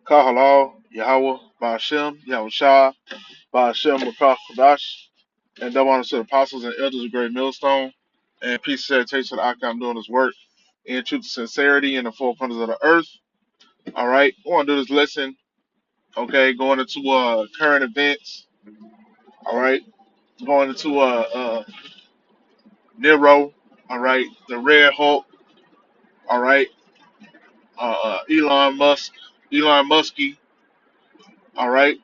Kahalal, Yahweh, Ba'ashem, Yahweh Shah, Ba'ashem, Makah Kodash, and double honor to the apostles and elders of Great Millstone, and peace and salutation to Akam doing his work in truth and sincerity in the four corners of the earth. All right, we're going to do this lesson, okay, going into current events, all right, going into Nero, all right, the Red Hulk, all right, Elon Muskie, all right,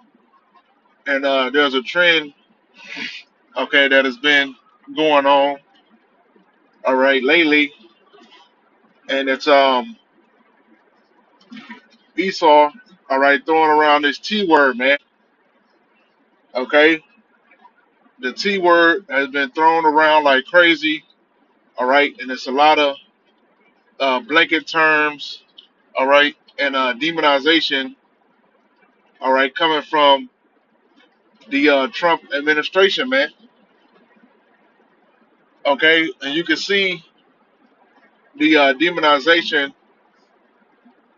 and there's a trend, okay, that has been going on, all right, lately, and it's Esau, all right, throwing around this T word, man. Okay, the T word has been thrown around like crazy, all right, and it's a lot of blanket terms, all right, and demonization, all right, coming from the Trump administration, man. Okay, and you can see the demonization,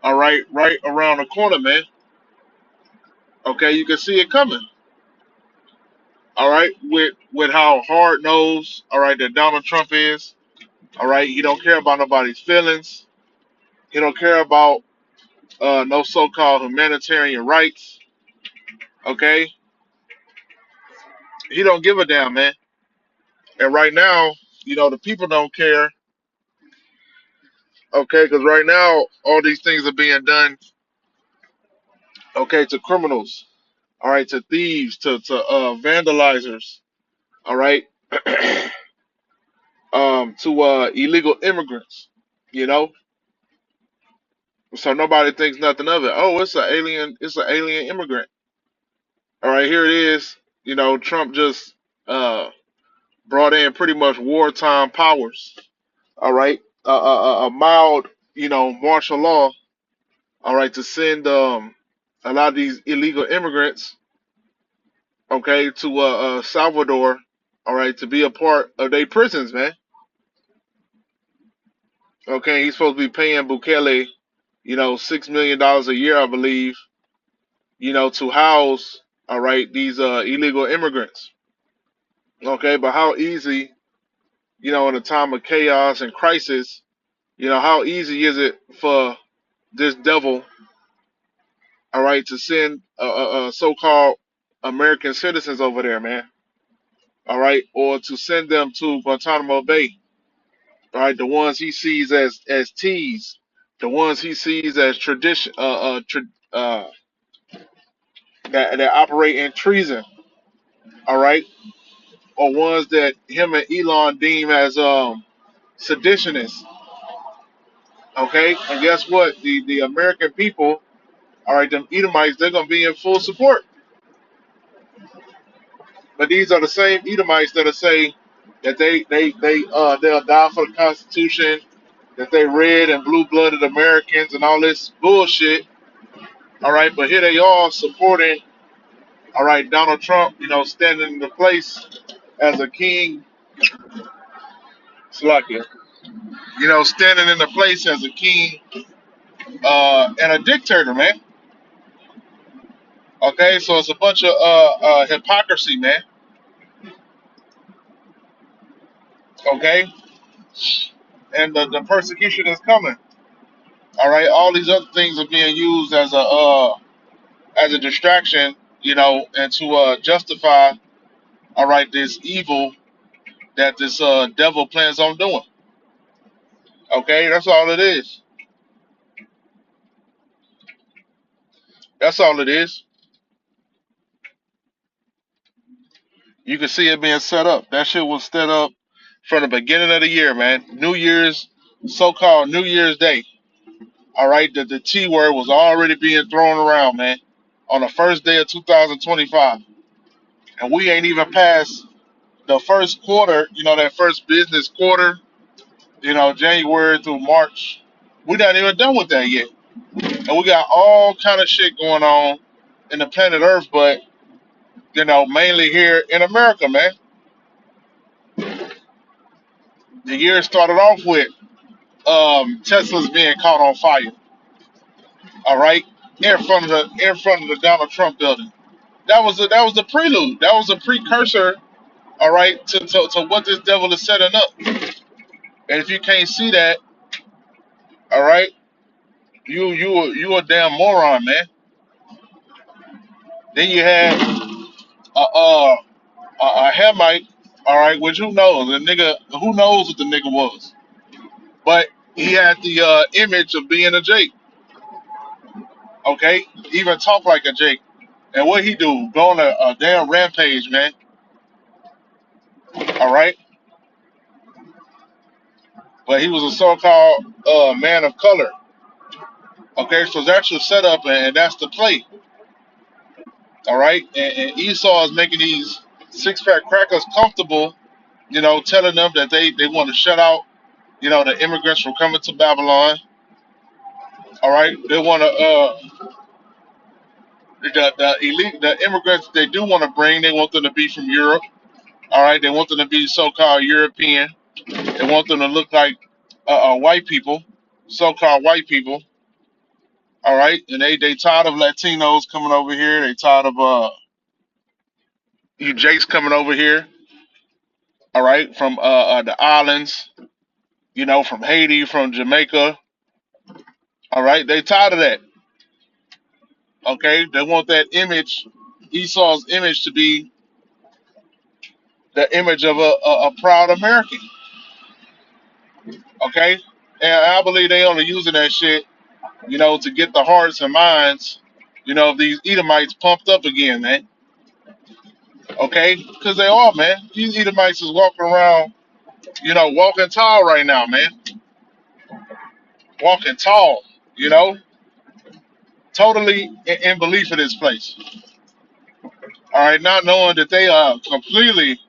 all right, right around the corner, man. Okay, you can see it coming, all right, with how hard nosed, all right, that Donald Trump is. All right, he don't care about nobody's feelings. He don't care about no so-called humanitarian rights. Okay, he don't give a damn, man. And right now, the people don't care. Okay, because right now all these things are being done. Okay, to criminals. All right, to thieves, to vandalizers. All right, to illegal immigrants. You know, so nobody thinks nothing of it. Oh, it's an alien. It's an alien immigrant. All right, here it is. Trump just brought in pretty much wartime powers. All right, a mild, martial law. All right, to send a lot of these illegal immigrants, okay, to Salvador. All right, to be a part of their prisons, man. Okay, he's supposed to be paying Bukele, $6 million a year, I believe, to house, all right, these illegal immigrants. Okay, but how easy, in a time of chaos and crisis, how easy is it for this devil, all right, to send so-called American citizens over there, man, all right, or to send them to Guantanamo Bay, all right, the ones he sees as T's, the ones he sees as tradition, that operate in treason, all right, or ones that him and Elon deem as seditionists, okay, and guess what? The American people, all right, them Edomites, they're gonna be in full support. But these are the same Edomites that say that they'll die for the Constitution, that they red and blue blooded Americans and all this bullshit. All right, but here they are supporting, all right, Donald Trump, standing in the place as a king, Slovakia, standing in the place as a king and a dictator, man. Okay, so it's a bunch of hypocrisy, man. Okay, and the persecution is coming. All right, all these other things are being used as a distraction, and to justify, all right, this evil that this devil plans on doing. Okay, that's all it is. That's all it is. You can see it being set up. That shit was set up from the beginning of the year, man. New Year's, so-called New Year's Day. All right, the T word was already being thrown around, man, on the first day of 2025, and we ain't even past the first quarter. That first business quarter. January through March. We're not even done with that yet. And we got all kind of shit going on in the planet Earth, but mainly here in America, man. The year started off with Tesla's being caught on fire. All right. in front of the Donald Trump building. That was the prelude. That was a precursor, all right, to what this devil is setting up. And if you can't see that, all right, you a damn moron, man. Then you had a Hamite, all right, which who knows? The nigga, who knows what the nigga was? But he had the image of being a Jake, okay? Even talk like a Jake. And what he do? Go on a damn rampage, man. All right, but he was a so-called man of color. Okay, so that's your setup, and that's the play. All right, and Esau is making these six-pack crackers comfortable. Telling them that they want to shut out, the immigrants from coming to Babylon. All right, they want to the immigrants they do want to bring. They want them to be from Europe. All right, they want them to be so-called European. They want them to look like white people, so-called white people. All right, and they tired of Latinos coming over here. They tired of you Jakes coming over here. All right, from the islands. From Haiti, from Jamaica. All right, they tired of that. Okay, they want that image, Esau's image, to be the image of a proud American. Okay, and I believe they only using that shit, to get the hearts and minds, of these Edomites pumped up again, man. Okay, because they are, man. These Edomites is walking around, walking tall right now, man. Walking tall, you know, totally in belief in this place. All right, not knowing that they are completely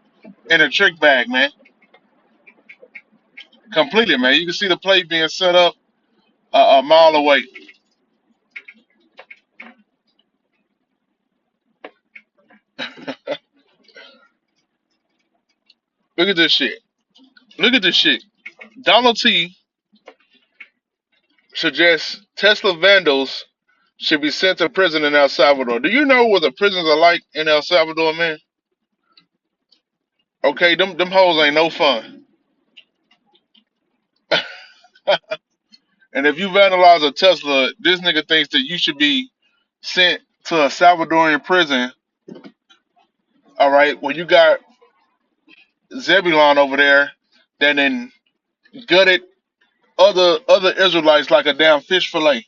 in a trick bag, man. Completely, man. You can see the plate being set up a mile away. Look at this shit. Look at this shit. Donald T suggests Tesla vandals should be sent to prison in El Salvador. Do you know what the prisons are like in El Salvador, man? Okay, them hoes ain't no fun. And if you vandalize a Tesla, this nigga thinks that you should be sent to a Salvadorian prison. All right, well you got Zebulon over there that then gutted other Israelites like a damn fish fillet.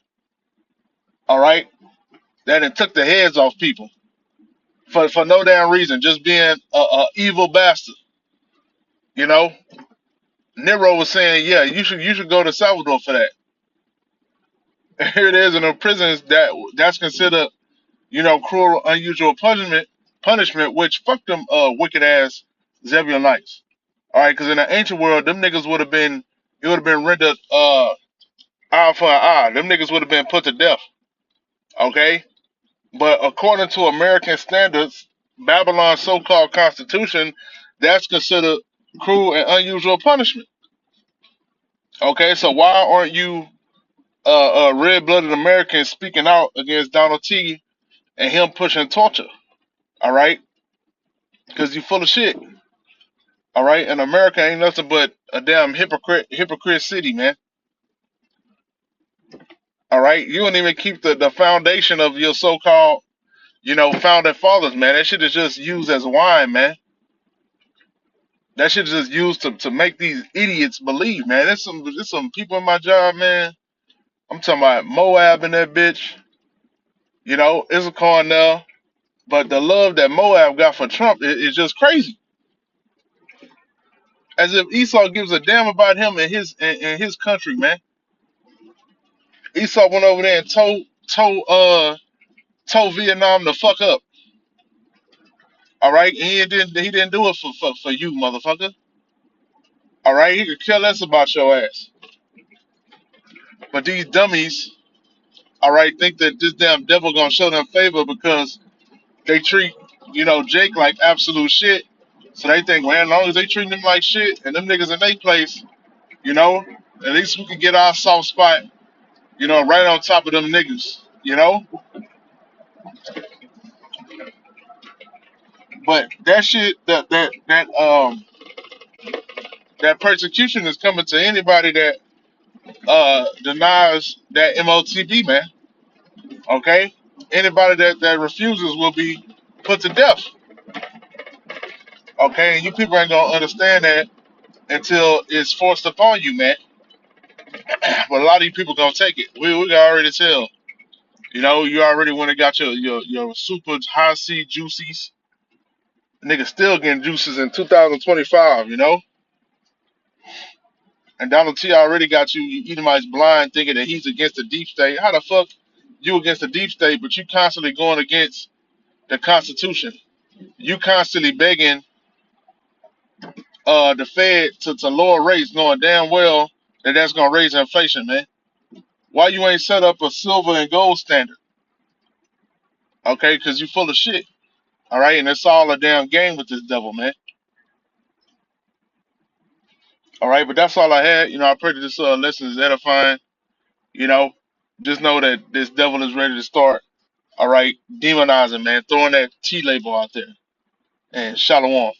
All right, that then took the heads off people for no damn reason, just being a evil bastard. You know, Nero was saying, yeah, you should go to Salvador for that. And here it is in the prisons that's considered, cruel, unusual punishment, which fuck them wicked ass Zebulonites. All right, because in the ancient world, them niggas would have been, it would have been rendered eye for an eye. Them niggas would have been put to death. Okay, but according to American standards, Babylon's so-called constitution, that's considered cruel and unusual punishment. Okay, so why aren't you red-blooded Americans speaking out against Donald T and him pushing torture? All right, because you full of shit. All right, and America ain't nothing but a damn hypocrite city, man. All right, you don't even keep the foundation of your so-called, founding fathers, man. That shit is just used as wine, man. That shit is just used to make these idiots believe, man. There's some people in my job, man. I'm talking about Moab and that bitch. Issachar now. But the love that Moab got for Trump is just crazy. As if Esau gives a damn about him and his country, man. Esau went over there and told Vietnam to fuck up. All right, and he didn't do it for you, motherfucker. All right, he could care less about your ass. But these dummies, all right, think that this damn devil gonna show them favor because they treat, Jake like absolute shit. So they think, man, as long as they treat him like shit and them niggas in their place, at least we can get our soft spot, right on top of them niggas. you know. But that shit, that persecution is coming to anybody that denies that MOTB, man. Okay, anybody that refuses will be put to death. Okay, and you people ain't gonna understand that until it's forced upon you, man. But a lot of you people gonna take it. We can already tell. You know, you already went and got your super high C juices. Nigga still getting juices in 2025. You know, and Donald T already got you Edomites blind, thinking that he's against the deep state. How the fuck you against the deep state, but you constantly going against the Constitution? You constantly begging the Fed to lower rates, knowing damn well that that's gonna raise inflation, man. Why you ain't set up a silver and gold standard? Okay, because you full of shit. All right, and it's all a damn game with this devil, man. All right, but that's all I had. You know, I pray that this lesson is edifying. You know, just know that this devil is ready to start. All right, demonizing, man, throwing that T label out there. And shalom.